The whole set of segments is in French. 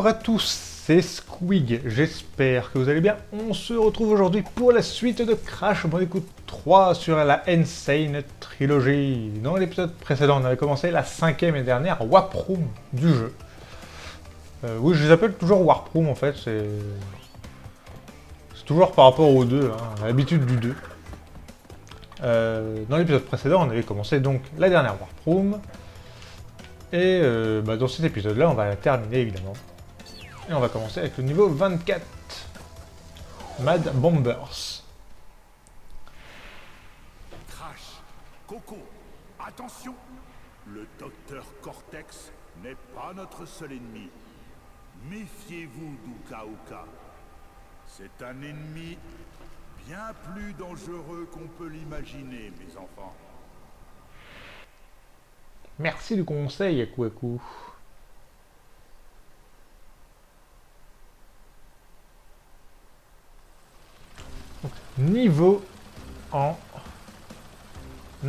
Bonjour à tous, c'est Squig, j'espère que vous allez bien. On se retrouve aujourd'hui pour la suite de Crash Bandicoot 3 sur la Insane Trilogy. Dans l'épisode précédent, on avait commencé la 5e et dernière Warp Room du jeu. Oui, je les appelle toujours Warp Room en fait, c'est toujours par rapport au 2, hein, à l'habitude du 2. Dans l'épisode précédent, on avait commencé donc la dernière Warp Room. Et dans cet épisode-là, on va la terminer évidemment. Et on va commencer avec le niveau 24. Mad Bombers. Crash, Coco, attention! Le docteur Cortex n'est pas notre seul ennemi. Méfiez-vous d'Uka Uka. C'est un ennemi bien plus dangereux qu'on peut l'imaginer, mes enfants. Merci du conseil, Aku Aku. Niveau en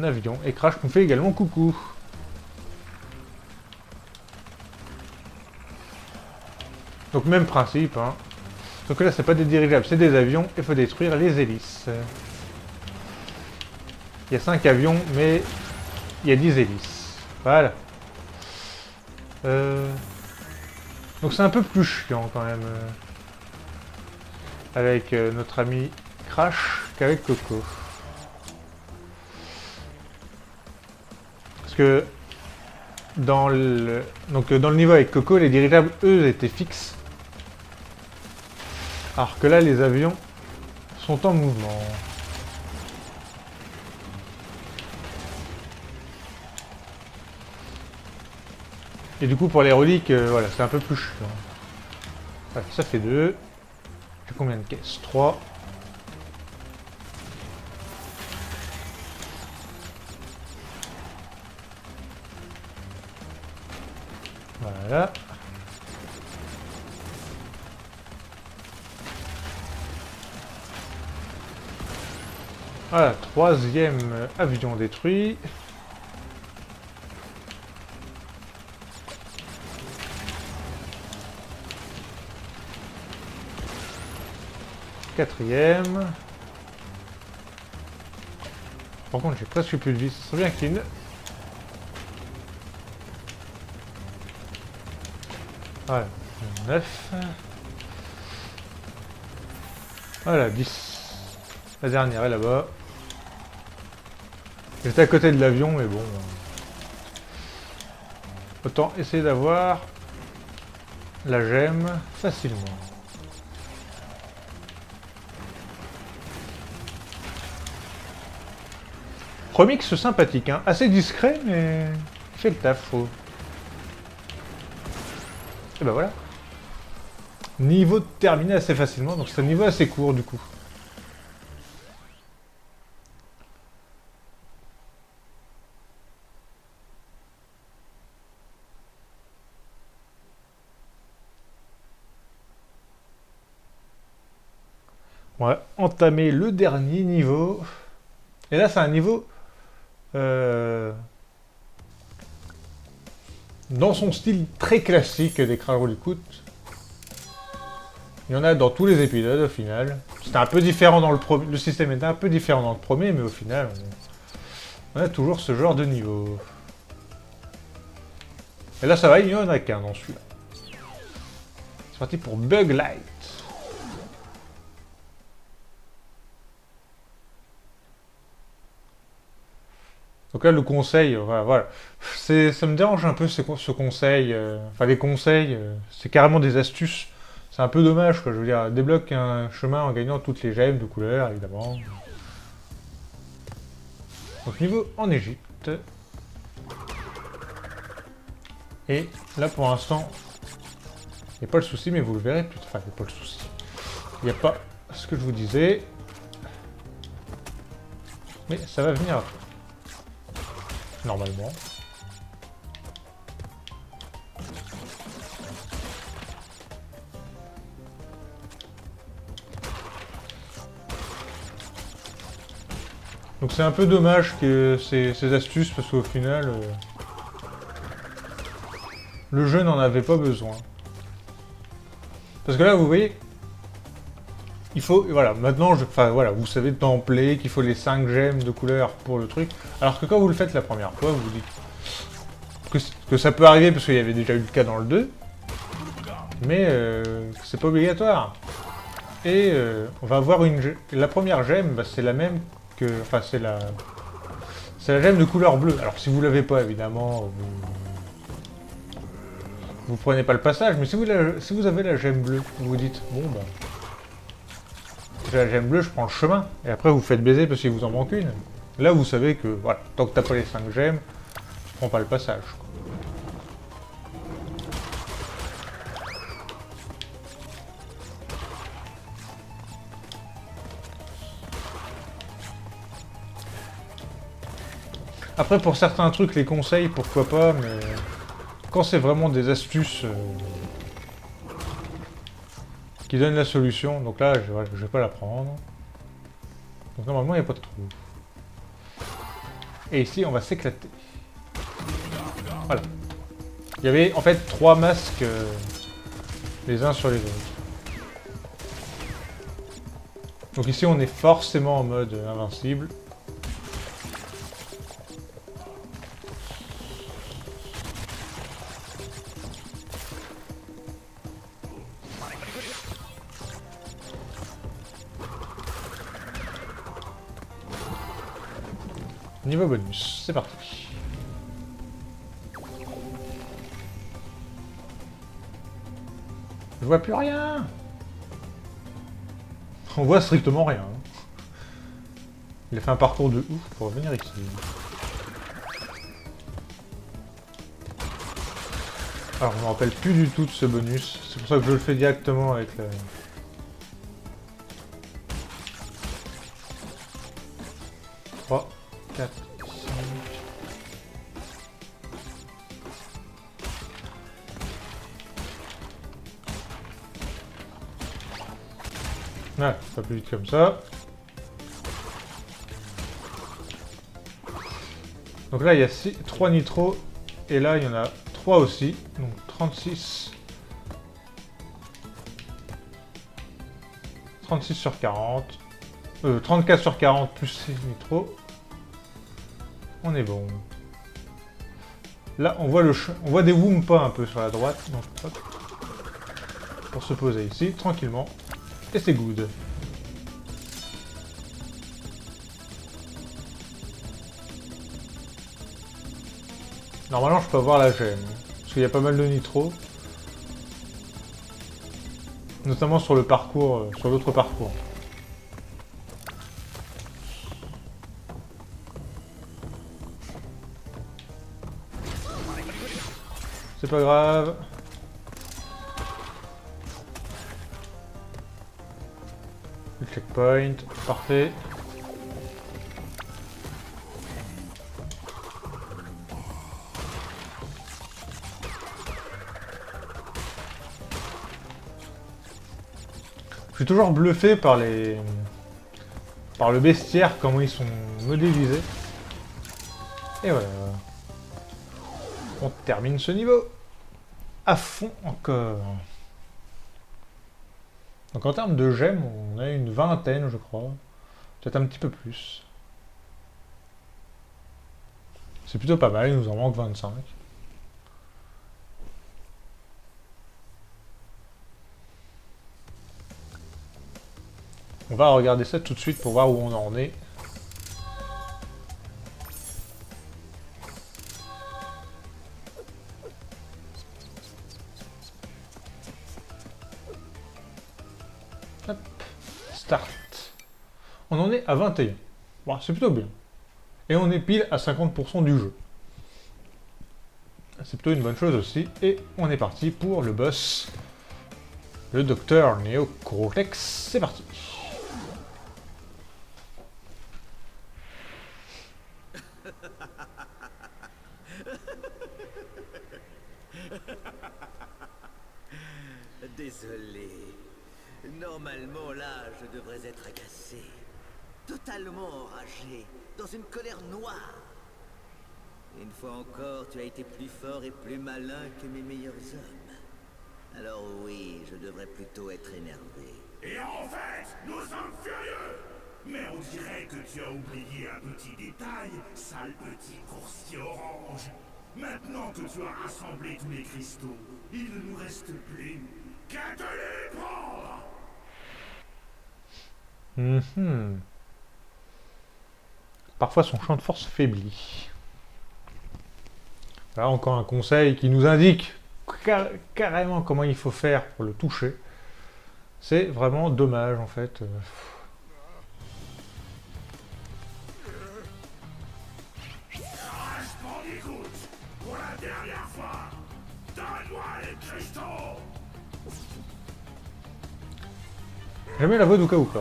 avion. Et Crash nous fait également coucou. Donc même principe, hein. Donc là c'est pas des dirigeables, c'est des avions, il faut détruire les hélices. Il y a 5 avions, mais il y a 10 hélices. Voilà. Donc c'est un peu plus chiant quand même. Avec notre ami Crash qu'avec Coco. Parce que dans le niveau avec Coco, les dirigeables, eux, étaient fixes. Alors que là, les avions sont en mouvement. Et du coup, pour les reliques, voilà, c'est un peu plus chiant. Voilà, ça fait 2. J'ai combien de caisses? 3. Voilà. Voilà, 3e avion détruit. Quatrième. Par contre, j'ai presque plus de vie. Ce serait bien qu'il y ait une... Voilà, 9. Voilà, 10. La dernière est là-bas. J'étais à côté de l'avion, mais bon. Autant essayer d'avoir la gemme facilement. Remix sympathique, hein. Assez discret, mais il fait le taf, faut. Et bah voilà. Niveau terminé assez facilement, donc c'est un niveau assez court du coup. On va entamer le dernier niveau. Et là c'est un niveau... dans son style très classique des Crash Bandicoot. Il y en a dans tous les épisodes au final. C'était un peu différent dans le premier. Le système était un peu différent dans le premier, mais au final, on a toujours ce genre de niveau. Et là ça va, il n'y en a qu'un dans celui-là. C'est parti pour Bug Light. Donc là, le conseil, voilà. Ça me dérange un peu ce conseil. Enfin, les conseils, c'est carrément des astuces. C'est un peu dommage, quoi. Je veux dire, débloque un chemin en gagnant toutes les gemmes de couleur, évidemment. Donc, niveau en Égypte. Et là, pour l'instant, il n'y a pas le souci, mais vous le verrez plus tard. Enfin, il n'y a pas le souci. Il n'y a pas ce que je vous disais. Mais ça va venir après. Normalement. Donc c'est un peu dommage que ces astuces, parce qu'au final, le jeu n'en avait pas besoin. Parce que là, vous voyez, il faut, voilà, maintenant, enfin voilà, vous savez templer qu'il faut les 5 gemmes de couleur pour le truc. Alors que quand vous le faites la première fois, vous vous dites que ça peut arriver parce qu'il y avait déjà eu le cas dans le 2, mais c'est pas obligatoire. Et on va avoir la première gemme, bah, c'est la même que, enfin c'est la gemme de couleur bleue. Alors si vous l'avez pas, évidemment, vous prenez pas le passage, mais si vous avez la gemme bleue, vous vous dites, bon bah, j'ai la gemme bleue, je prends le chemin, et après vous faites baiser parce qu'il vous en manque une. Là vous savez que, voilà, tant que t'as pas les 5 gemmes, je prends pas le passage, quoi. Après pour certains trucs, les conseils, pourquoi pas, mais quand c'est vraiment des astuces qui donnent la solution, donc là je vais pas la prendre. Donc normalement il n'y a pas de trou. Et ici on va s'éclater. Voilà. Il y avait en fait 3 masques les uns sur les autres. Donc ici on est forcément en mode invincible. Niveau bonus, c'est parti. Je vois plus rien. On voit strictement rien. Il a fait un parcours de ouf pour venir ici. Alors je me rappelle plus du tout de ce bonus. C'est pour ça que je le fais directement avec la... 3, 4, 5... Ouais, ça va plus vite comme ça. Donc là, il y a 3 nitros. Et là, il y en a 3 aussi. Donc 36. 36 sur 40. 34 sur 40 plus 6 nitros. On est bon. Là, on voit des Wumpas un peu sur la droite. Donc, hop. Pour se poser ici, tranquillement. Et c'est good. Normalement, je peux avoir la gemme. Parce qu'il y a pas mal de nitro. Notamment sur le parcours, sur l'autre parcours. C'est pas grave. Le checkpoint, parfait. Je suis toujours bluffé par le bestiaire, comment ils sont modélisés. Et voilà. On termine ce niveau. À fond encore. Donc en termes de gemmes, on a une vingtaine, je crois. Peut-être un petit peu plus. C'est plutôt pas mal, il nous en manque 25. On va regarder ça tout de suite pour voir où on en est. Hop, start. On en est à 21. Bon, c'est plutôt bien. Et on est pile à 50% du jeu. C'est plutôt une bonne chose aussi. Et on est parti pour le boss. Le docteur Neo Cortex. C'est parti. Désolé. Normalement, là, je devrais être agacé. Totalement enragé, dans une colère noire. Une fois encore, tu as été plus fort et plus malin que mes meilleurs hommes. Alors oui, je devrais plutôt être énervé. Et en fait, nous sommes furieux. Mais on dirait que tu as oublié un petit détail, sale petit coursier orange. Maintenant que tu as rassemblé tous les cristaux, il ne nous reste plus qu'à te les prendre. Parfois son champ de force faiblit. Là encore un conseil qui nous indique carrément comment il faut faire pour le toucher. C'est vraiment dommage en fait. Crash Bandicoot, pour la dernière fois, donne-moi les cristaux. J'aime bien la voix d'Uka Uka.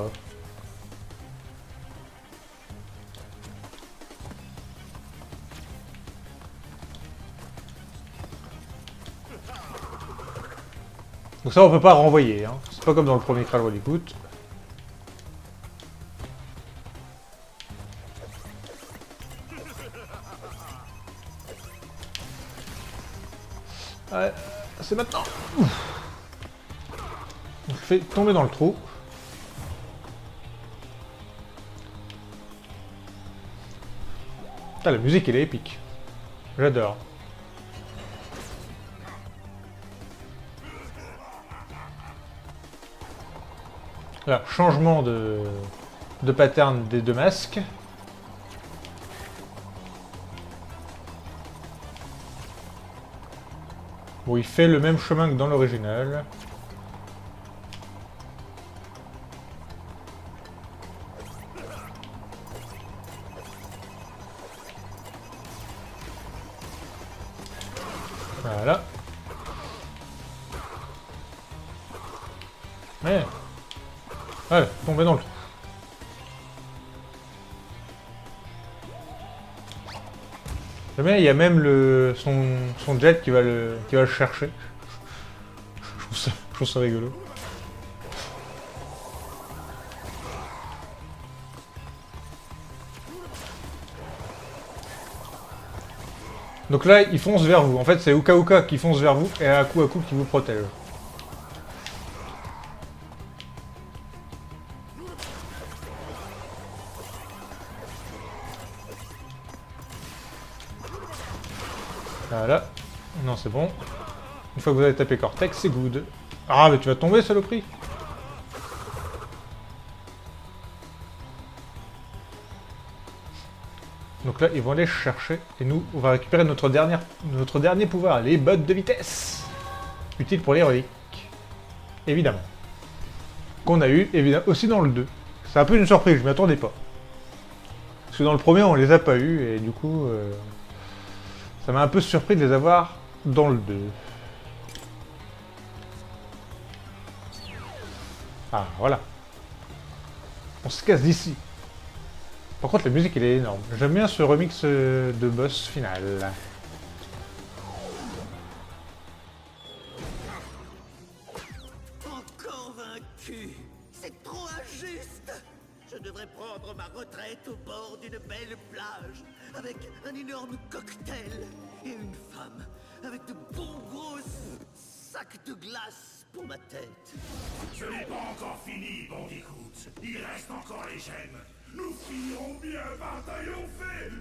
Donc ça on peut pas renvoyer, hein. C'est pas comme dans le premier Crash Bandicoot. Ouais, c'est maintenant. Ouf. On se fait tomber dans le trou. Putain, la musique elle est épique. J'adore. Là, changement de pattern des deux masques. Bon, il fait le même chemin que dans l'original. Voilà. Ouais. Ouais, tombé dans le trou. Mais il y a même son jet qui va le chercher. Je trouve ça rigolo. Donc là, il fonce vers vous. En fait, c'est Uka Uka qui fonce vers vous et à coup qui vous protège. Voilà. Non, c'est bon. Une fois que vous avez tapé Cortex, c'est good. Ah, mais tu vas tomber, saloperie. Donc là, ils vont aller chercher. Et nous, on va récupérer notre dernier pouvoir, les bottes de vitesse. Utile pour les reliques. Évidemment. Qu'on a eu, évidemment, aussi dans le 2. C'est un peu une surprise, je m'y attendais pas. Parce que dans le premier, on les a pas eu, et du coup... ça m'a un peu surpris de les avoir dans le 2. Ah, voilà. On se casse d'ici. Par contre, la musique, elle est énorme. J'aime bien ce remix de boss final. Encore vaincu. C'est trop injuste. Je devrais prendre ma retraite au bord d'une belle plage, avec un énorme cocktail et une femme avec de bons gros sacs de glace pour ma tête. Je n'ai pas encore fini, Bandicoot. Il reste encore les gemmes. Nous finirons bien par triompher.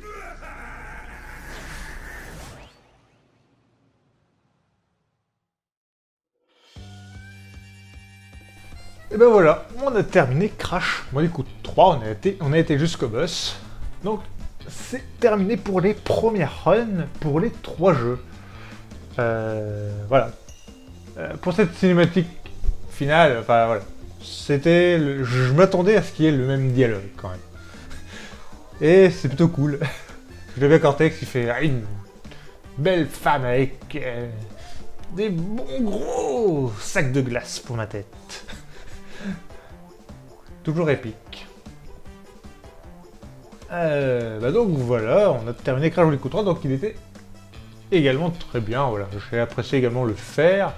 Et ben voilà, on a terminé Crash Bandicoot 3, on a été jusqu'au boss. Donc, c'est terminé pour les premières runs, pour les 3 jeux. Voilà. Pour cette cinématique finale, enfin voilà. Je m'attendais à ce qu'il y ait le même dialogue quand même. Et c'est plutôt cool. Je l'avais Cortex, il fait une belle femme avec des bons gros sacs de glace pour ma tête. Toujours épique. Donc voilà, on a terminé Crash Bandicoot 3, donc il était également très bien, voilà. J'ai apprécié également le faire.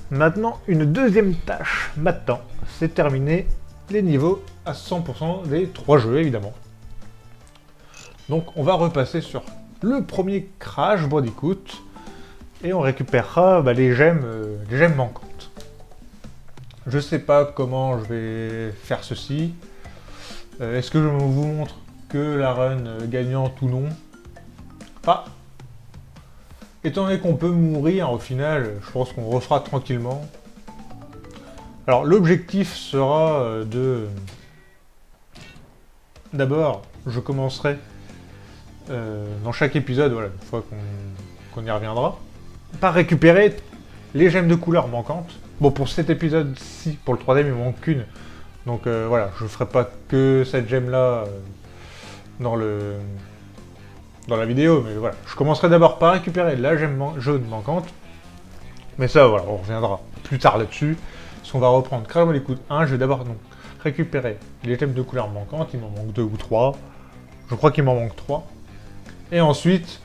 Maintenant, une deuxième tâche m'attend, c'est terminer les niveaux à 100% des 3 jeux, évidemment. Donc on va repasser sur le premier Crash Bandicoot, Et on récupérera les gemmes manquantes. Je sais pas comment je vais faire ceci. Est-ce que je vous montre que la run gagnante ou non? Enfin, étant donné qu'on peut mourir, au final, je pense qu'on refera tranquillement. Alors, l'objectif sera de... D'abord, je commencerai dans chaque épisode, voilà, une fois qu'on y reviendra, par récupérer les gemmes de couleur manquantes. Bon, pour cet épisode-ci, pour le troisième, il me manque qu'une. Donc voilà, je ne ferai pas que cette gemme-là dans la vidéo, mais voilà. Je commencerai d'abord par récupérer la gemme jaune manquante. Mais ça, voilà, on reviendra plus tard là-dessus. Parce qu'on va reprendre Crash Bandicoot 1, je vais d'abord donc récupérer les gemmes de couleur manquantes. Il m'en manque 2 ou 3. Je crois qu'il m'en manque 3. Et ensuite,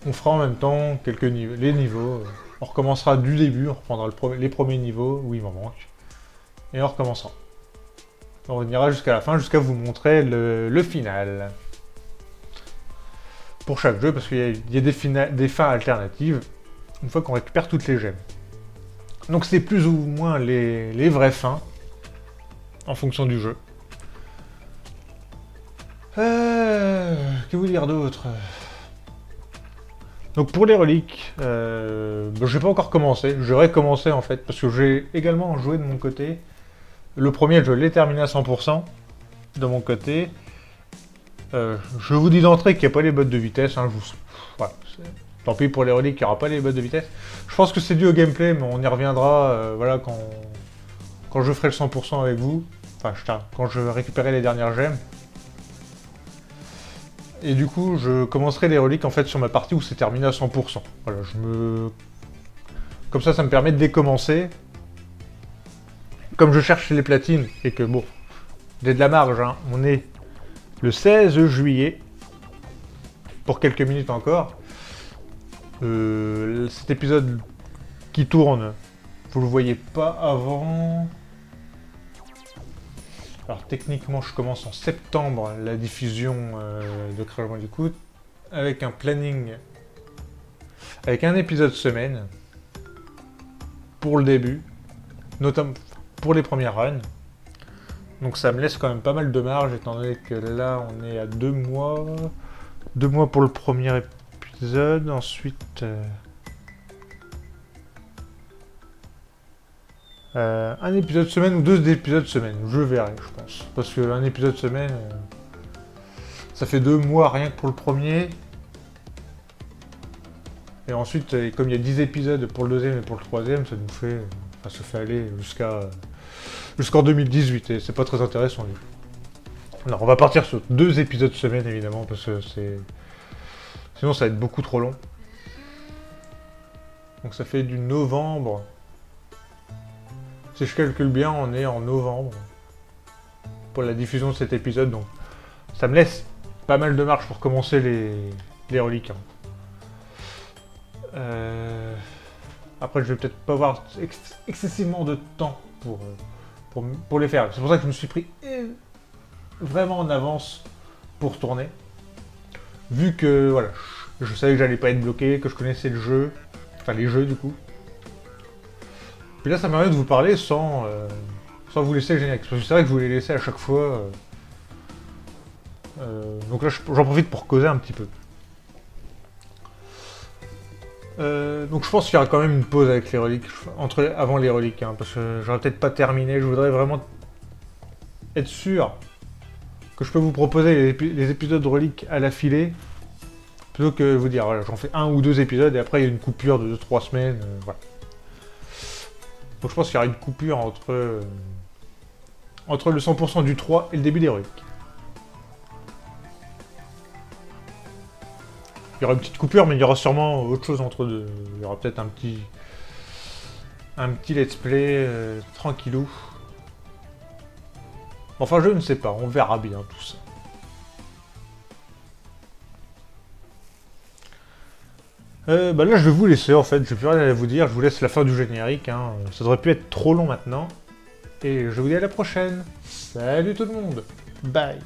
on fera en même temps les niveaux. On recommencera du début, on reprendra les premiers niveaux où il m'en manque. Et on recommencera. On ira jusqu'à la fin, jusqu'à vous montrer le final. Pour chaque jeu, parce qu'il y a des fins alternatives, une fois qu'on récupère toutes les gemmes. Donc c'est plus ou moins les vraies fins, en fonction du jeu. Que vous dire d'autre? Donc pour les reliques, je vais pas encore commencer, je vais recommencer en fait, parce que j'ai également joué de mon côté. Le premier, je l'ai terminé à 100% de mon côté. Je vous dis d'entrée qu'il n'y a pas les bottes de vitesse. Hein, voilà, tant pis pour les reliques, il n'y aura pas les bottes de vitesse. Je pense que c'est dû au gameplay, mais on y reviendra voilà, quand je ferai le 100% avec vous. Enfin, quand je récupérerai les dernières gemmes. Et du coup, je commencerai les reliques en fait sur ma partie où c'est terminé à 100%. Voilà, comme ça me permet de décommencer. Comme je cherche les platines et que bon, j'ai de la marge, hein, on est le 16 juillet, pour quelques minutes encore. Cet épisode qui tourne, vous le voyez pas avant... Alors techniquement, je commence en septembre la diffusion de Crash Bandicoot, avec un planning, avec un épisode semaine, pour le début, notamment pour les premières runs. Donc ça me laisse quand même pas mal de marge, étant donné que là on est à 2 mois. 2 mois pour le premier épisode, ensuite... un épisode semaine ou 2 épisodes semaine, je verrai, je pense. Parce qu'un épisode semaine, ça fait 2 mois rien que pour le premier. Et ensuite, comme il y a 10 épisodes pour le deuxième et pour le troisième, ça nous fait... Enfin, ça fait aller jusqu'en 2018, et c'est pas très intéressant du coup. Alors on va partir sur 2 épisodes semaine évidemment, parce que sinon ça va être beaucoup trop long. Donc ça fait du novembre. Si je calcule bien, on est en novembre pour la diffusion de cet épisode, donc ça me laisse pas mal de marge pour commencer les reliques. Après, je vais peut-être pas avoir excessivement de temps pour les faire. C'est pour ça que je me suis pris vraiment en avance pour tourner. Vu que voilà, je savais que j'allais pas être bloqué, que je connaissais le jeu, enfin les jeux du coup. Puis là, ça me permet de vous parler sans vous laisser le générique. Parce que c'est vrai que je vous l'ai laissé à chaque fois. Donc là, j'en profite pour causer un petit peu. Donc je pense qu'il y aura quand même une pause avec les reliques, avant les reliques, hein, parce que j'aurais peut-être pas terminé. Je voudrais vraiment être sûr que je peux vous proposer les épisodes de reliques à l'affilée, plutôt que vous dire, voilà, j'en fais 1 ou 2 épisodes et après il y a une coupure de 2-3 semaines, voilà. Donc je pense qu'il y aura une coupure entre le 100% du 3 et le début des reliques. Il y aura une petite coupure, mais il y aura sûrement autre chose entre deux. Il y aura peut-être un petit let's play tranquillou. Enfin, je ne sais pas, on verra bien tout ça. Là, je vais vous laisser en fait, j'ai plus rien à vous dire. Je vous laisse la fin du générique. Hein. Ça devrait plus être trop long maintenant. Et je vous dis à la prochaine. Salut tout le monde. Bye.